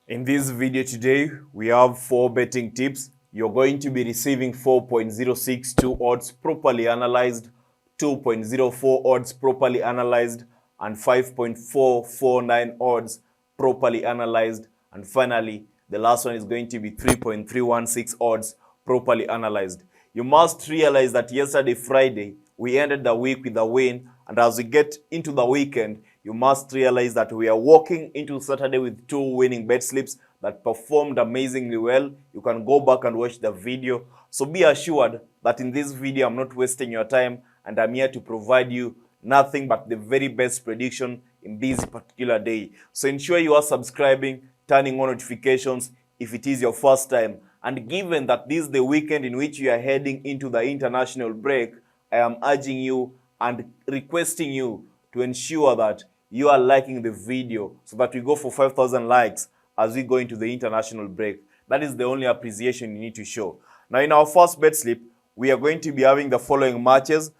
In this video today, we have 4 betting tips. You're going to be receiving 4.062 odds properly analyzed, 2.04 odds properly analyzed, and 5.449 odds properly analyzed. And finally, the last one is going to be 3.316 odds properly analyzed. You must realize that yesterday, Friday, we ended the week with a win. And as we get into the weekend, you must realize that we are walking into Saturday with 2 winning bet slips that performed amazingly well. You can go back and watch the video. So be assured that in this video, I'm not wasting your time and I'm here to provide you nothing but the very best prediction in this particular day. So ensure you are subscribing, turning on notifications if it is your first time. And given that this is the weekend in which you are heading into the international break, I am urging you and requesting you to ensure that you are liking the video so that we go for 5,000 likes as we go into the international break. That is the only appreciation you need to show. Now, in our first bet slip, we are going to be having the following matches.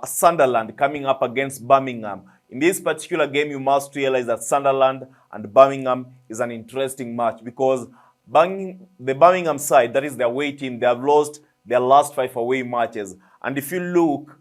Sunderland coming up against Birmingham. In this particular game, you must realize that Sunderland and Birmingham is an interesting match because the Birmingham side, that is their away team, they have lost their last 5 away matches. And if you look,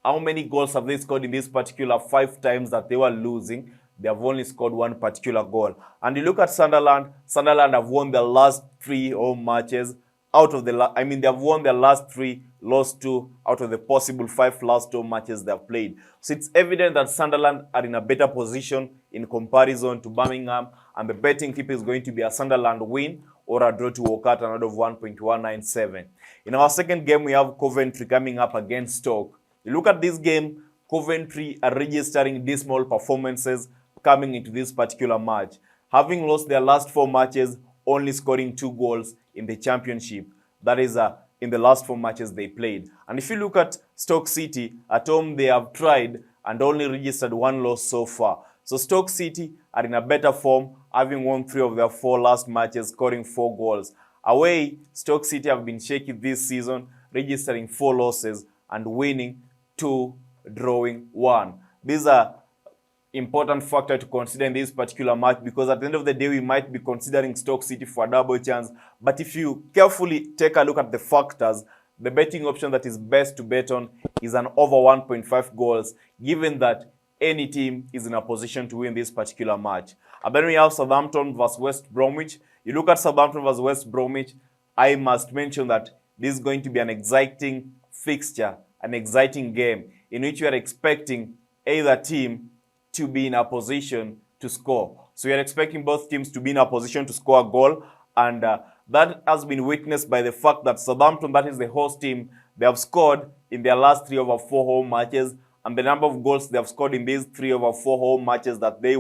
how many goals have they scored in this particular 5 times that they were losing? They have only scored 1 particular goal. And you look at Sunderland, Sunderland have won their last 3 home matches. They have won their last 3, lost 2 out of the possible 5 last home matches they have played. So it's evident that Sunderland are in a better position in comparison to Birmingham. And the betting tip is going to be a Sunderland win or a draw to walk out an odd of 1.197. In our second game, we have Coventry coming up against Stoke. You look at this game, Coventry are registering dismal performances coming into this particular match. Having lost their last 4 matches, only scoring 2 goals in the championship. That is in the last 4 matches they played. And if you look at Stoke City, at home they have tried and only registered 1 loss so far. So Stoke City are in a better form, having won 3 of their 4 last matches, scoring 4 goals. Away, Stoke City have been shaky this season, registering 4 losses and winning 2, drawing 1. These are important factor to consider in this particular match because at the end of the day, we might be considering Stoke City for a double chance. But if you carefully take a look at the factors, the betting option that is best to bet on is an over 1.5 goals, given that any team is in a position to win this particular match. And then we have Southampton versus West Bromwich. You look at Southampton versus West Bromwich, I must mention that this is going to be an exciting fixture, an exciting game in which you are expecting either team to be in a position to score. So you are expecting both teams to be in a position to score a goal, and that has been witnessed by the fact that Southampton, that is the host team, they have scored in their last 3 over 4 home matches, and the number of goals they have scored in these 3 over 4 home matches that they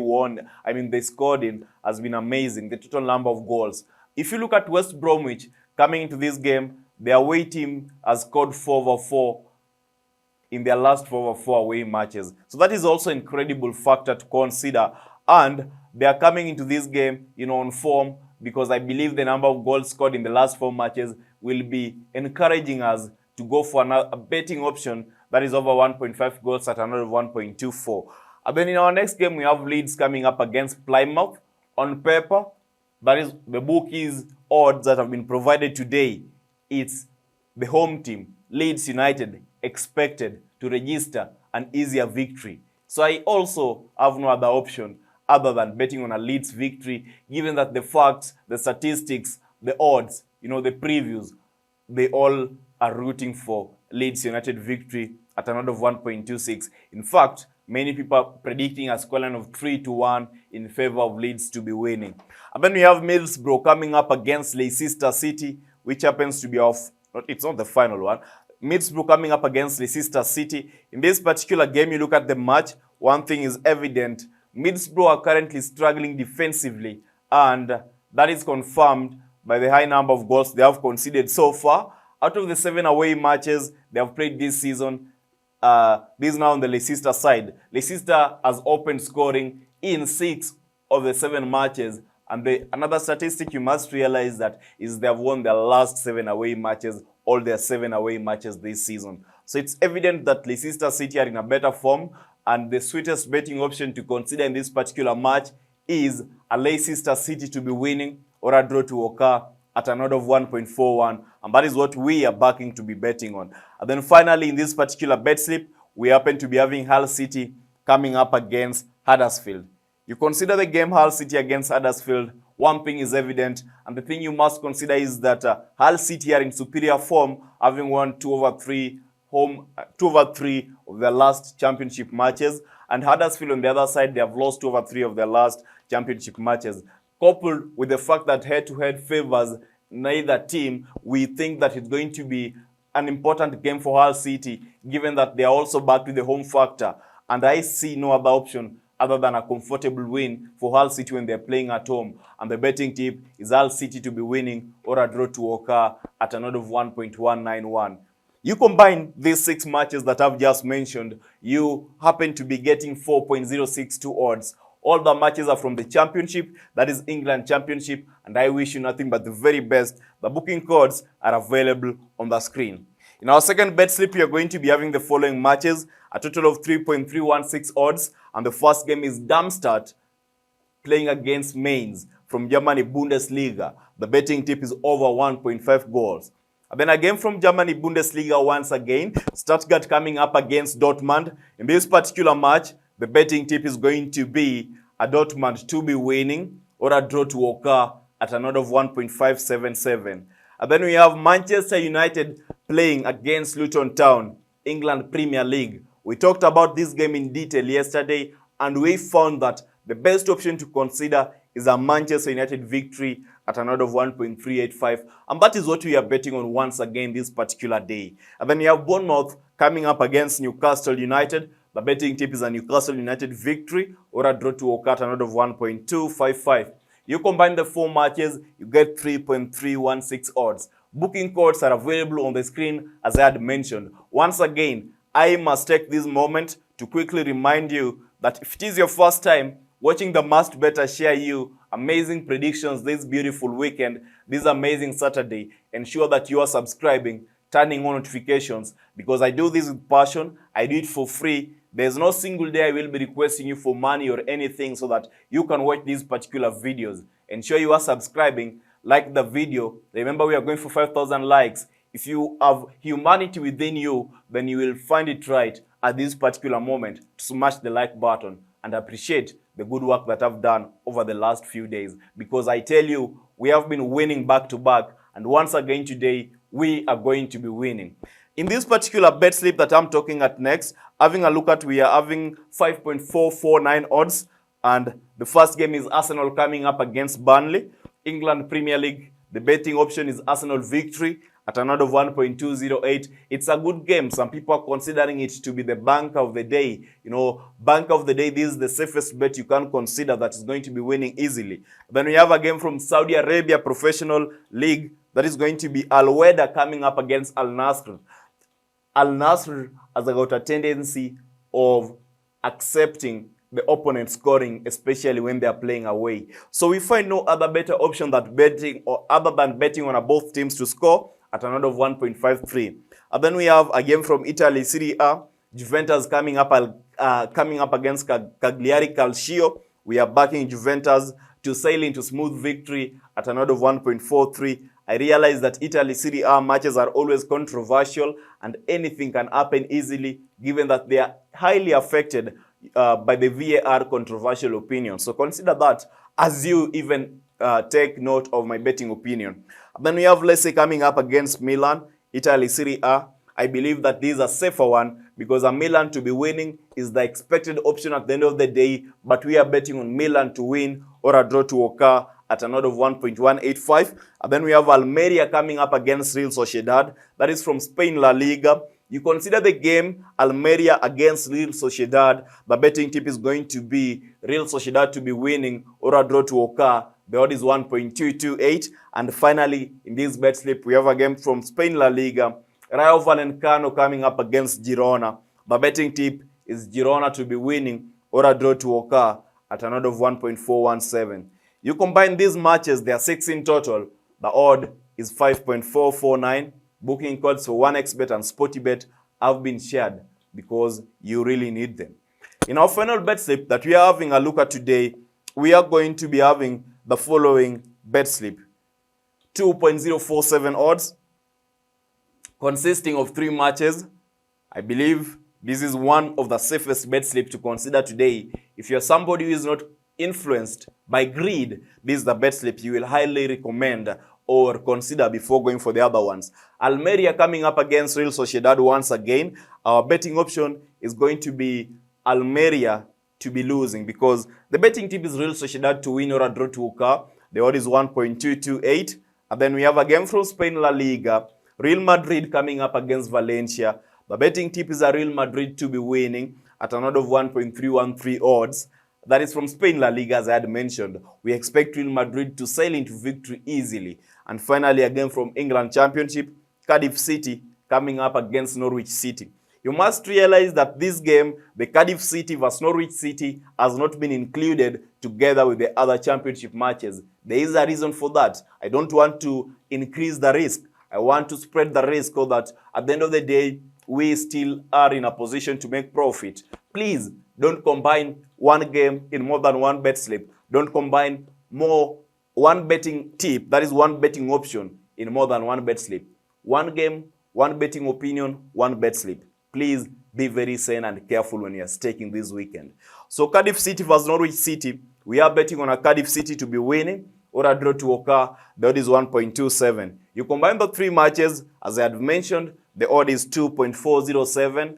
scored in has been amazing, the total number of goals. If you look at West Bromwich coming into this game, their away team has scored 4 over 4 in their last 4 over 4 away matches. So that is also an incredible factor to consider. And they are coming into this game, on form, because I believe the number of goals scored in the last 4 matches will be encouraging us to go for a betting option that is over 1.5 goals at another 1.24. And then in our next game, we have Leeds coming up against Plymouth. On paper, that is the bookies odds that have been provided today. It's the home team, Leeds United, expected to register an easier victory. So I also have no other option other than betting on a Leeds victory, given that the facts, the statistics, the odds, the previews, they all are rooting for Leeds United victory at an odd of 1.26. In fact, many people are predicting a scoreline of 3-1 in favor of Leeds to be winning. And then we have Middlesbrough coming up against Leicester City, which happens to be it's not the final one. Middlesbrough coming up against Leicester City. In this particular game, you look at the match, one thing is evident. Middlesbrough are currently struggling defensively, and that is confirmed by the high number of goals they have conceded so far. Out of the 7 away matches they have played this season, this is now on the Leicester side. Leicester has opened scoring in 6 of the 7 matches. And another statistic you must realize that is they have won their last 7 away matches, all their 7 away matches this season. So it's evident that Leicester City are in a better form, and the sweetest betting option to consider in this particular match is a Leicester City to be winning or a draw to occur at an odd of 1.41, and that is what we are backing to be betting on. And then finally, in this particular bet slip, we happen to be having Hull City coming up against Huddersfield. You consider the game Hull City against Huddersfield, one thing is evident, and the thing you must consider is that Hull City are in superior form, having won 2 over 3 of their last championship matches, and Huddersfield on the other side, they have lost 2 over 3 of their last championship matches. Coupled with the fact that head-to-head favors neither team, we think that it's going to be an important game for Hull City, given that they are also back to the home factor, and I see no other option other than a comfortable win for Hull City when they're playing at home. And the betting tip is Hull City to be winning or a draw to occur at an odd of 1.191. You combine these 6 matches that I've just mentioned, you happen to be getting 4.062 odds. All the matches are from the Championship, that is England Championship, and I wish you nothing but the very best. The booking codes are available on the screen. In our second bet slip, we are going to be having the following matches, a total of 3.316 odds, and the first game is Darmstadt playing against Mainz from Germany Bundesliga. The betting tip is over 1.5 goals. And then again from Germany Bundesliga once again, Stuttgart coming up against Dortmund. In this particular match, the betting tip is going to be a Dortmund to be winning or a draw to occur at an odd of 1.577. And then we have Manchester United playing against Luton Town, England Premier League. We talked about this game in detail yesterday, and we found that the best option to consider is a Manchester United victory at an odd of 1.385, and that is what we are betting on once again this particular day. And then we have Bournemouth coming up against Newcastle United. The betting tip is a Newcastle United victory or a draw to occur at an odd of 1.255. You combine the 4 matches, you get 3.316 odds. Booking codes are available on the screen as I had mentioned. Once again, I must take this moment to quickly remind you that if it is your first time watching the Must Better share you amazing predictions this beautiful weekend, this amazing Saturday, ensure that you are subscribing, turning on notifications, because I do this with passion, I do it for free. There's no single day I will be requesting you for money or anything so that you can watch these particular videos. Ensure you are subscribing, like the video. Remember, we are going for 5,000 likes. If you have humanity within you, then you will find it right at this particular moment to smash the like button and appreciate the good work that I've done over the last few days. Because I tell you, we have been winning back to back, and once again today, we are going to be winning. In this particular bet slip that I'm talking at next, having a look at, we are having 5.449 odds, and the first game is Arsenal coming up against Burnley. England Premier League, the betting option is Arsenal victory at an odd of 1.208. It's a good game. Some people are considering it to be the bank of the day. You know, bank of the day, this is the safest bet you can consider that is going to be winning easily. Then we have a game from Saudi Arabia Professional League that is going to be Al Weda coming up against Al Nassr. Al Nassr has got a tendency of accepting the opponent scoring, especially when they are playing away. So we find no other better option than betting, or other than betting on both teams to score at an odd of 1.53. And then we have a game from Italy, Serie A, Juventus coming up against Cagliari Calcio. We are backing Juventus to sail into smooth victory at an odd of 1.43. I realize that Italy Serie A matches are always controversial and anything can happen easily, given that they are highly affected by the VAR controversial opinion. So consider that as you even take note of my betting opinion. Then we have Lecce coming up against Milan, Italy Serie A. I believe that this is a safer one because a Milan to be winning is the expected option at the end of the day, but we are betting on Milan to win or a draw to occur at an odd of 1.185. And then we have Almeria coming up against Real Sociedad. That is from Spain La Liga. You consider the game Almeria against Real Sociedad. The betting tip is going to be Real Sociedad to be winning or a draw to occur. The odd is 1.228. And finally, in this bet slip, we have a game from Spain La Liga. Rayo Vallecano coming up against Girona. The betting tip is Girona to be winning or a draw to occur at an odd of 1.417. You combine these matches, there are 6 in total. The odd is 5.449. Booking codes for 1xBet and SportyBet have been shared because you really need them. In our final bet slip that we are having a look at today, we are going to be having the following bet slip. 2.047 odds, consisting of 3 matches. I believe this is one of the safest bet slip to consider today. If you're somebody who is not influenced by greed, this is the bet slip you will highly recommend or consider before going for the other ones. Almeria coming up against Real Sociedad once again. Our betting option is going to be Almeria to be losing, because the betting tip is Real Sociedad to win or a draw to occur. The odd is 1.228. And then we have a game from Spain, La Liga. Real Madrid coming up against Valencia. The betting tip is a Real Madrid to be winning at an odd of 1.313 odds. That is from Spain La Liga, as I had mentioned. We expect Real Madrid to sail into victory easily. And finally, again from England Championship, Cardiff City coming up against Norwich City. You must realize that this game, the Cardiff City vs Norwich City, has not been included together with the other championship matches. There is a reason for that. I don't want to increase the risk. I want to spread the risk so that at the end of the day, we still are in a position to make profit. Please don't combine one game in more than one bet slip. Don't combine one betting tip, that is one betting option, in more than one bet slip. One game, one betting opinion, one bet slip. Please be very sane and careful when you are staking this weekend. So Cardiff City vs Norwich City, we are betting on a Cardiff City to be winning or a draw to occur. The odd is 1.27. You combine the 3 matches, as I had mentioned, the odd is 2.407.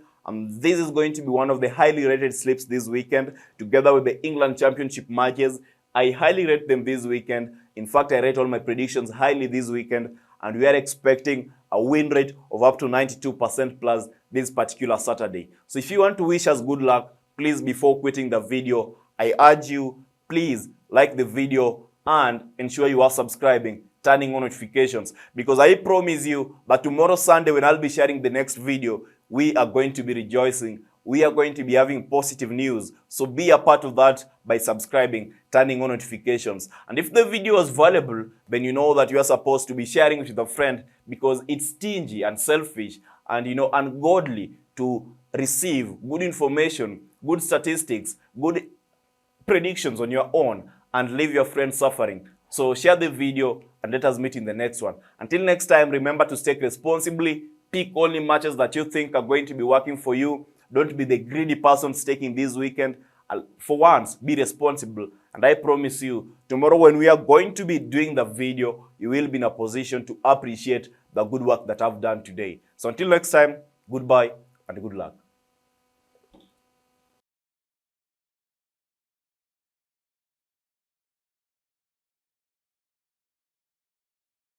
This is going to be one of the highly rated slips this weekend, together with the England Championship matches. I highly rate them this weekend. In fact, I rate all my predictions highly this weekend, and we are expecting a win rate of up to 92% plus this particular Saturday. So if you want to wish us good luck, please, before quitting the video, I urge you, please like the video and ensure you are subscribing, turning on notifications, because I promise you that tomorrow Sunday, when I'll be sharing the next video, we are going to be rejoicing. We are going to be having positive news. So be a part of that by subscribing, turning on notifications. And if the video was valuable, then you know that you are supposed to be sharing it with a friend, because it's stingy and selfish and, ungodly to receive good information, good statistics, good predictions on your own and leave your friends suffering. So share the video and let us meet in the next one. Until next time, remember to stake responsibly. Pick only matches that you think are going to be working for you. Don't be the greedy person staking this weekend. For once, be responsible. And I promise you, tomorrow when we are going to be doing the video, you will be in a position to appreciate the good work that I've done today. So until next time, goodbye and good luck.